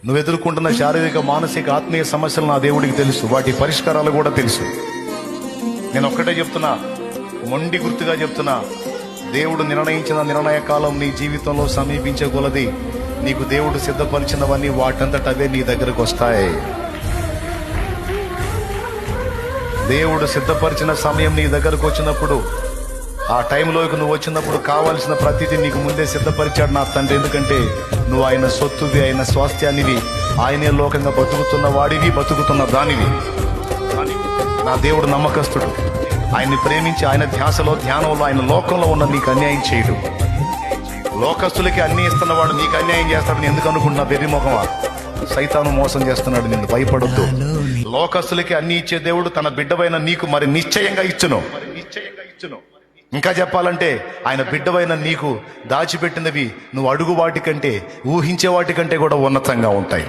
నువ్వు ఎదుర్కొంటున్న శారీరక, మానసిక, ఆత్మీయ సమస్యలు నా దేవుడికి తెలుసు. వాటి పరిష్కారాలు కూడా తెలుసు. నేను ఒక్కటే చెప్తున్నా, మొండి గుర్తుగా చెప్తున్నా, దేవుడు నిర్ణయించిన నిర్ణయ కాలం నీ జీవితంలో సమీపించే కొలది నీకు దేవుడు సిద్ధపరిచినవన్నీ వాటంతట అవే నీ దగ్గరకు వస్తాయి. దేవుడు సిద్ధపరిచిన సమయం నీ దగ్గరకు వచ్చినప్పుడు, ఆ టైంలోకి నువ్వు వచ్చినప్పుడు కావాల్సిన ప్రతిదీ నీకు ముందే సిద్ధపరిచాడు నా తండ్రి. ఎందుకంటే నువ్వు ఆయన సొత్తువి, ఆయన స్వాస్థ్యానివి, ఆయనే లోకంగా బతుకుతున్న వాడివి, బతుకుతున్న దానివి. నా దేవుడు నమ్మకస్తుడు. ఆయన్ని ప్రేమించి ఆయన ధ్యాసలో, ధ్యానంలో, ఆయన లోకంలో ఉన్న నీకు అన్యాయం చేయడు. లోకస్తులకి అన్ని ఇస్తున్నవాడు నీకు అన్యాయం చేస్తాడని ఎందుకు అనుకుంటున్నా? వెర్రిమొఖమా, సైతాను మోసం చేస్తున్నాడు. నిన్ను భయపడొద్దు. లోకస్తులకి అన్ని ఇచ్చే దేవుడు తన బిడ్డవైన నీకు మరి నిశ్చయంగా ఇచ్చును. ఇంకా చెప్పాలంటే ఆయన బిడ్డవైన నీకు దాచిపెట్టినవి నువ్వు అడుగు వాటికంటే, ఊహించే వాటికంటే కూడా ఉన్నతంగా ఉంటాయి.